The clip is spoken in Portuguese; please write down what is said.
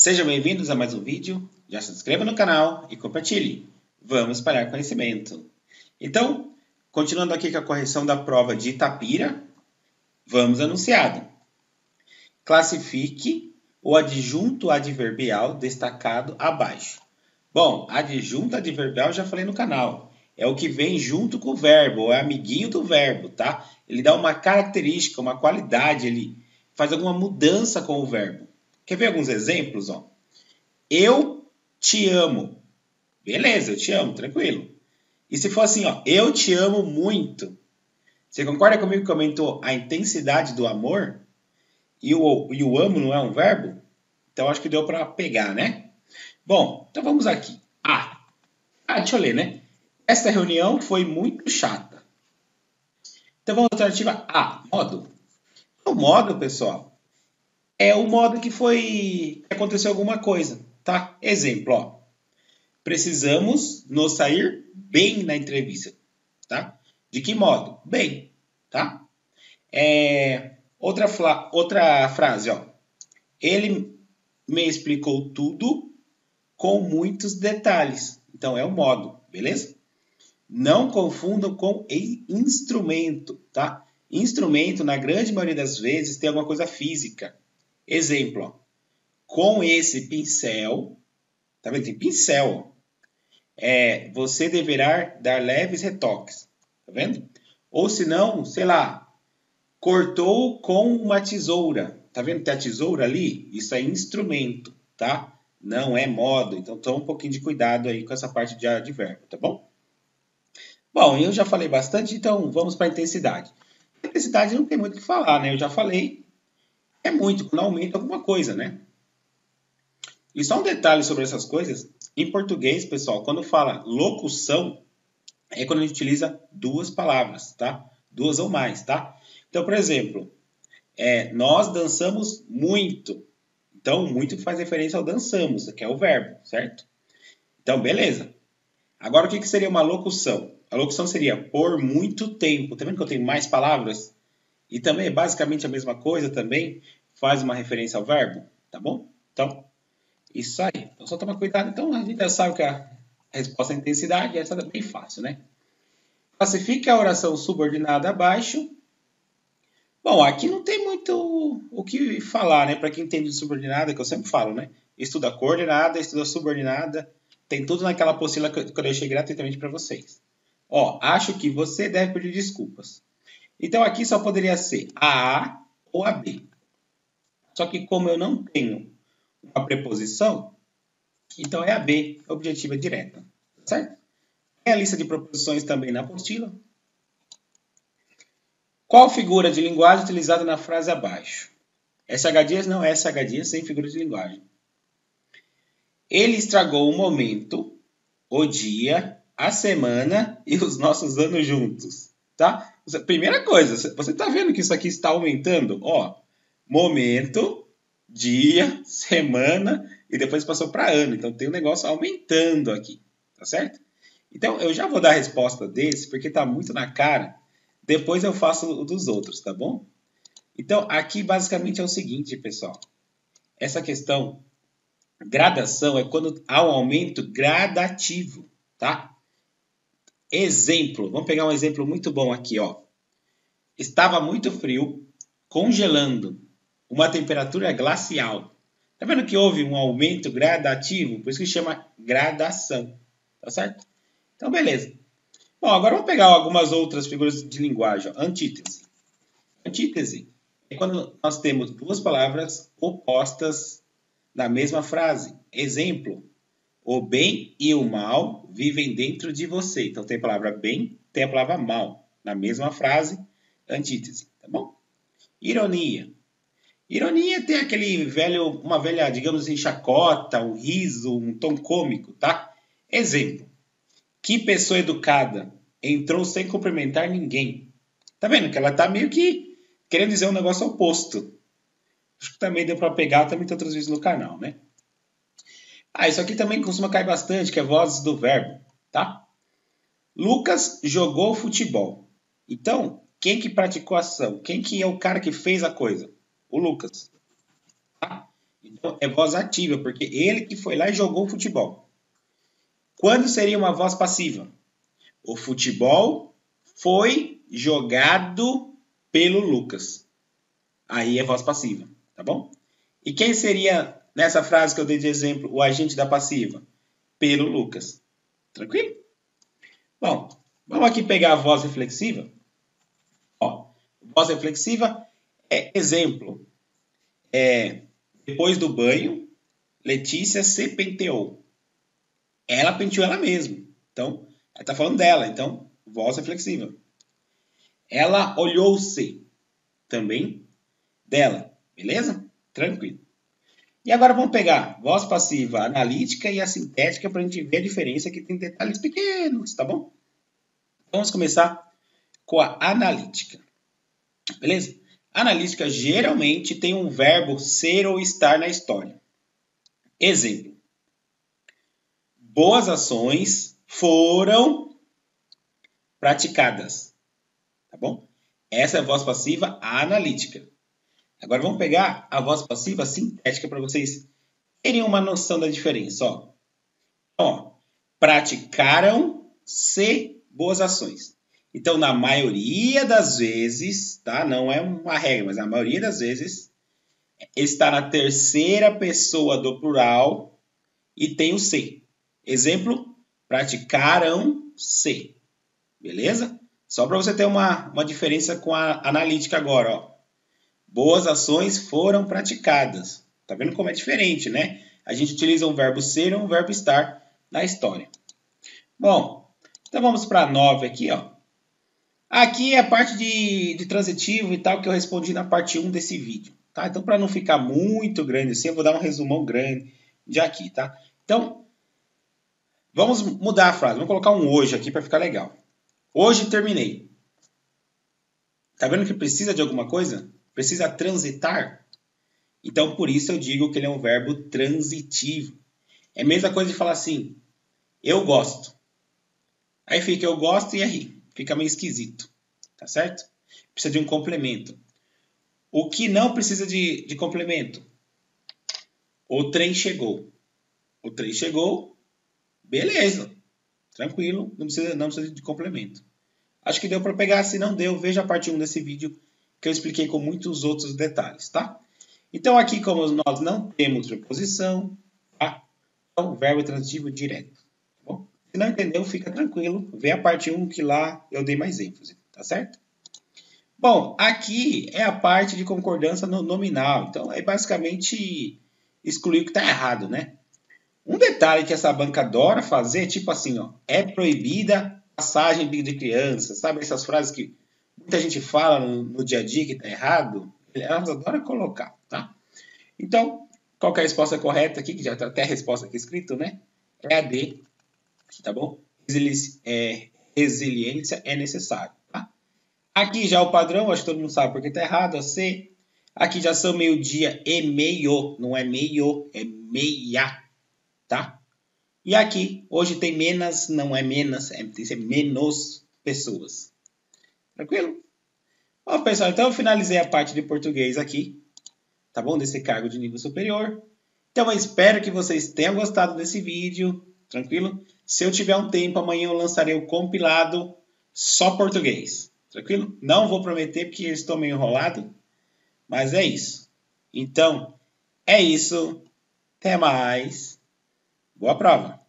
Sejam bem-vindos a mais um vídeo. Já se inscreva no canal e compartilhe. Vamos espalhar conhecimento. Então, continuando aqui com a correção da prova de Itapira, vamos anunciado. Classifique o adjunto adverbial destacado abaixo. Bom, adjunto adverbial já falei no canal. É o que vem junto com o verbo, é amiguinho do verbo, tá? Ele dá uma característica, uma qualidade, ele faz alguma mudança com o verbo. Quer ver alguns exemplos? Ó? Eu te amo. Beleza, eu te amo, tranquilo. E se for assim, ó, eu te amo muito. Você concorda comigo que aumentou a intensidade do amor? E o amo não é um verbo? Então acho que deu para pegar, né? Bom, então vamos aqui. Deixa eu ler, né? Esta reunião foi muito chata. Então vamos à alternativa A, modo. O modo, pessoal, é o modo que aconteceu alguma coisa, tá? Exemplo, ó. Precisamos nos sair bem na entrevista, tá? De que modo? Bem, tá? Outra frase, ó. Ele me explicou tudo com muitos detalhes. Então, é o modo, beleza? Não confundam com instrumento, tá? Instrumento, na grande maioria das vezes, tem alguma coisa física. Exemplo, ó. Com esse pincel, tá vendo? Tem pincel, ó. Você deverá dar leves retoques, tá vendo? Ou se não, sei lá, cortou com uma tesoura, tá vendo que tem a tesoura ali? Isso é instrumento, tá? Não é modo, então toma um pouquinho de cuidado aí com essa parte de advérbio, tá bom? Bom, eu já falei bastante, então vamos para a intensidade. A intensidade não tem muito o que falar, né? Eu já falei, é muito, quando aumenta alguma coisa, né? E só um detalhe sobre essas coisas, em português, pessoal, quando fala locução, é quando a gente utiliza duas palavras, tá? Duas ou mais, tá? Então, por exemplo, nós dançamos muito. Então, muito faz referência ao dançamos, que é o verbo, certo? Então, beleza. Agora, o que seria uma locução? A locução seria por muito tempo. Tá vendo que eu tenho mais palavras? E também é basicamente a mesma coisa também, faz uma referência ao verbo, tá bom? Então, isso aí. Então, só toma cuidado. Então, a gente já sabe que a resposta é intensidade, essa é bem fácil, né? Classifique a oração subordinada abaixo. Bom, aqui não tem muito o que falar, né? Para quem entende de subordinada, que eu sempre falo, né? Estuda coordenada, estuda subordinada, tem tudo naquela apostila que eu deixei gratuitamente para vocês. Ó, acho que você deve pedir desculpas. Então aqui só poderia ser a A ou a B. Só que como eu não tenho uma preposição, então é a B, objetiva direta, certo? Tem a lista de proposições também na apostila. Qual figura de linguagem utilizada na frase abaixo? SH não é SH sem figura de linguagem. Ele estragou o momento, o dia, a semana e os nossos anos juntos, tá? Primeira coisa, você tá vendo que isso aqui está aumentando? Ó, momento, dia, semana e depois passou para ano. Então tem um negócio aumentando aqui, tá certo? Então eu já vou dar a resposta desse porque tá muito na cara. Depois eu faço o dos outros, tá bom? Então, aqui basicamente é o seguinte, pessoal. Essa questão, gradação, é quando há um aumento gradativo, tá? Exemplo, vamos pegar um exemplo muito bom aqui, ó. Estava muito frio, congelando, uma temperatura glacial. Tá vendo que houve um aumento gradativo? Por isso que chama gradação, tá certo? Então, beleza. Bom, agora vamos pegar algumas outras figuras de linguagem. Ó. Antítese. Antítese é quando nós temos duas palavras opostas na mesma frase. Exemplo, o bem e o mal vivem dentro de você. Então tem a palavra bem, tem a palavra mal na mesma frase, antítese, tá bom? Ironia. Ironia tem uma velha, digamos assim, chacota, um riso, um tom cômico, tá? Exemplo, que pessoa educada entrou sem cumprimentar ninguém. Tá vendo que ela tá meio que querendo dizer um negócio oposto. Acho que também deu para pegar, também tem outros vídeos no canal, né? Isso aqui também costuma cair bastante, que é vozes do verbo, tá? Lucas jogou futebol. Então, quem que praticou a ação? Quem que é o cara que fez a coisa? O Lucas. Tá? Então, é voz ativa, porque ele que foi lá e jogou futebol. Quando seria uma voz passiva? O futebol foi jogado pelo Lucas. Aí é voz passiva, tá bom? E quem seria, nessa frase que eu dei de exemplo, o agente da passiva? Pelo Lucas. Tranquilo? Bom, vamos aqui pegar a voz reflexiva. Ó, voz reflexiva é exemplo. Depois do banho, Letícia se penteou. Ela penteou ela mesma. Então, ela está falando dela. Então, voz reflexiva. Ela olhou-se. Também dela. Beleza? Tranquilo. E agora vamos pegar voz passiva analítica e a sintética para a gente ver a diferença, que tem detalhes pequenos, tá bom? Vamos começar com a analítica. Beleza? A analítica geralmente tem um verbo ser ou estar na história. Exemplo. Boas ações foram praticadas. Tá bom? Essa é a voz passiva analítica. Agora vamos pegar a voz passiva sintética para vocês terem uma noção da diferença. Ó, praticaram-se boas ações. Então, na maioria das vezes, tá? Não é uma regra, mas na maioria das vezes, está na terceira pessoa do plural e tem o se. Exemplo, praticaram-se. Beleza? Só para você ter uma diferença com a analítica agora, ó. Boas ações foram praticadas. Tá vendo como é diferente, né? A gente utiliza um verbo ser e um verbo estar na história. Bom, então vamos para a 9 aqui, ó. Aqui é a parte de transitivo e tal que eu respondi na parte 1 desse vídeo, tá? Então, para não ficar muito grande assim, eu vou dar um resumão grande de aqui, tá? Então, vamos mudar a frase. Vamos colocar um hoje aqui para ficar legal. Hoje terminei. Tá vendo que precisa de alguma coisa? Precisa transitar? Então, por isso eu digo que ele é um verbo transitivo. É a mesma coisa de falar assim, eu gosto. Aí fica eu gosto e aí? Fica meio esquisito, tá certo? Precisa de um complemento. O que não precisa de complemento? O trem chegou. O trem chegou, beleza. Tranquilo, não precisa de complemento. Acho que deu para pegar, se não deu, veja a parte 1 desse vídeo que eu expliquei com muitos outros detalhes, tá? Então aqui, como nós não temos preposição, tá? Então, verbo transitivo direto. Tá bom? Se não entendeu, fica tranquilo. Vê a parte 1 que lá eu dei mais ênfase, tá certo? Bom, aqui é a parte de concordância no nominal. Então, é basicamente excluir o que está errado, né? Um detalhe que essa banca adora fazer, tipo assim, ó, é proibida passagem de criança, sabe? Essas frases que muita gente fala no dia a dia que está errado, elas adoram colocar, tá? Então, qual que é a resposta correta aqui, que já está até a resposta aqui escrito, né? É a D, tá bom? Resiliência é necessário, tá? Aqui já o padrão, acho que todo mundo sabe porque está errado, a C. Aqui já são meio-dia e meio, não é meio, é meia, tá? E aqui, hoje tem menos, não é menos, tem que ser menos pessoas. Tranquilo? Bom, pessoal, então eu finalizei a parte de português aqui, tá bom? Desse cargo de nível superior. Então eu espero que vocês tenham gostado desse vídeo, tranquilo? Se eu tiver um tempo, amanhã eu lançarei o compilado só português, tranquilo? Não vou prometer porque eu estou meio enrolado, mas é isso. Então, é isso. Até mais. Boa prova!